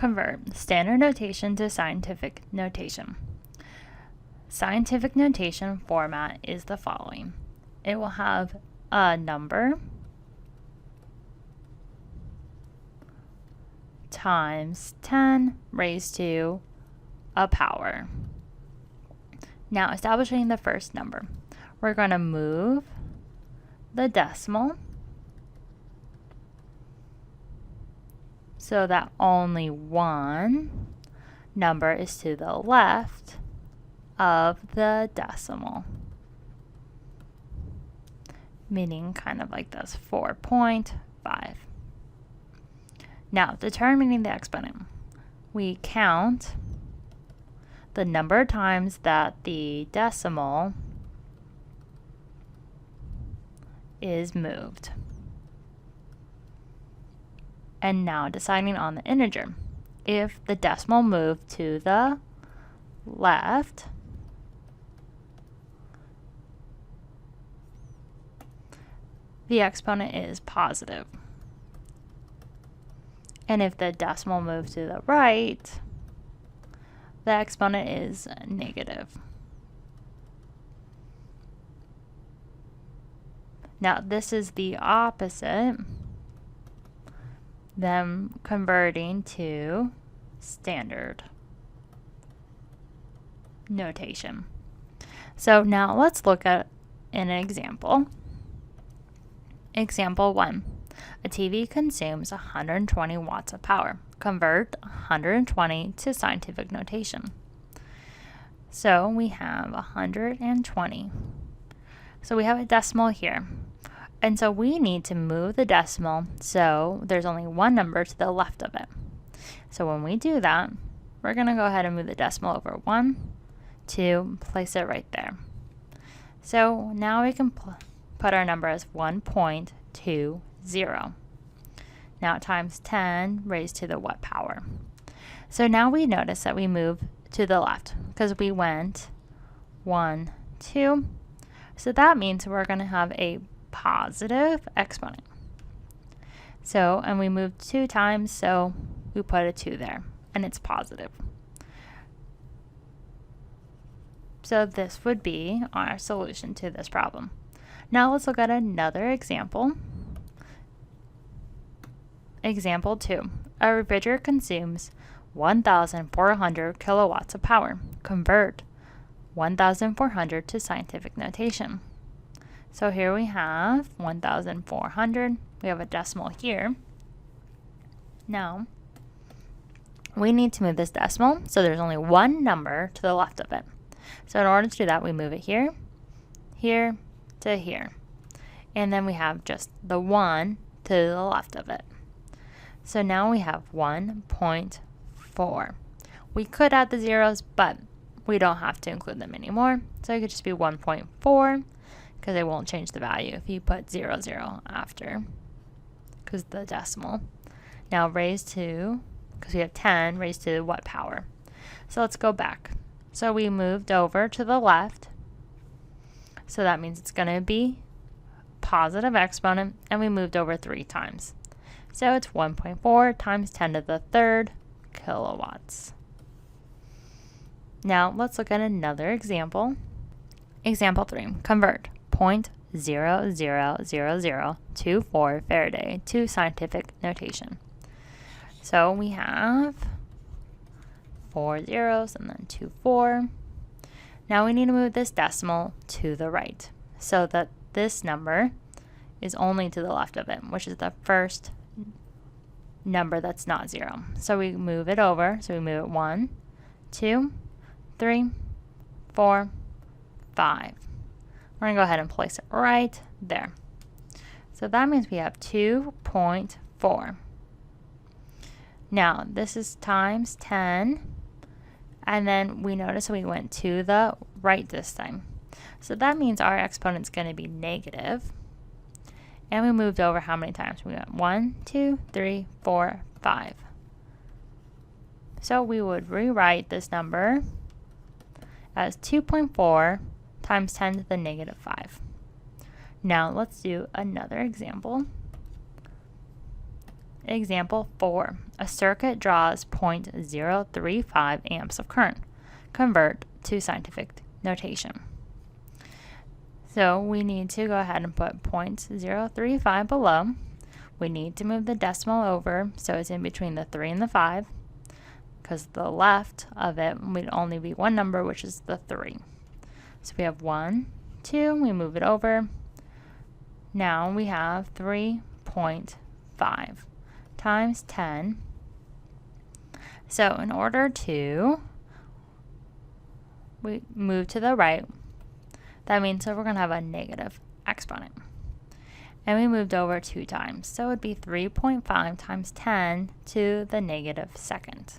Convert standard notation to scientific notation. Scientific notation format is the following. It will have a number times 10 raised to a power. Now, establishing the first number, we're going to move the decimal so that only one number is to the left of the decimal, meaning kind of like this, 4.5. Now, determining the exponent, we count the number of times that the decimal is moved. And now deciding on the integer. If the decimal moved to the left, the exponent is positive. And if the decimal moves to the right, the exponent is negative. Now, this is the opposite, them converting to standard notation. So now let's look at an example. Example 1. A TV consumes 120 watts of power. Convert 120 to scientific notation. So we have 120. So we have a decimal here. And so we need to move the decimal so there's only one number to the left of it. So when we do that, we're going to go ahead and move the decimal over 1, 2, place it right there. So now we can put our number as 1.20. Now times 10 raised to the what power? So now we notice that we move to the left because we went 1, 2. So that means we're going to have a positive exponent. So, and we moved 2 times, so we put a 2 there, and it's positive. So this would be our solution to this problem. Now let's look at another example. Example 2. A refrigerator consumes 1,400 kilowatts of power. Convert 1,400 to scientific notation. So here we have 1,400. We have a decimal here. Now, we need to move this decimal so there's only one number to the left of it. So in order to do that, we move it here, here, to here. And then we have just the 1 to the left of it. So now we have 1.4. We could add the zeros, but we don't have to include them anymore. So it could just be 1.4 because it won't change the value if you put 0, 0 after because the decimal. Now raised to, because we have 10, raised to what power? So let's go back. So we moved over to the left. So that means it's going to be positive exponent, and we moved over 3 times. So it's 1.4 times 10 to the third kilowatts. Now let's look at another example. Example 3. Convert 0.000024 Faraday to scientific notation. So we have 4 zeros and then 2 4. Now we need to move this decimal to the right so that this number is only to the left of it, which is the first number that's not 0. So we move it over. So we move it 1, 2, 3, 4, 5. We're going to go ahead and place it right there. So that means we have 2.4. Now this is times 10. And then we notice we went to the right this time. So that means our exponent's going to be negative. And we moved over how many times? We went 1, 2, 3, 4, 5. So we would rewrite this number as 2.4 times 10 to the negative 5. Now let's do another example. Example 4. A circuit draws 0.035 amps of current. Convert to scientific notation. So we need to go ahead and put 0.035 below. We need to move the decimal over so it's in between the 3 and the 5, because the left of it would only be one number, which is the 3. So we have 1, 2, we move it over. Now we have 3.5 times 10. So in order to we move to the right, that means that we're going to have a negative exponent. And we moved over 2 times. So it would be 3.5 times 10 to the negative second.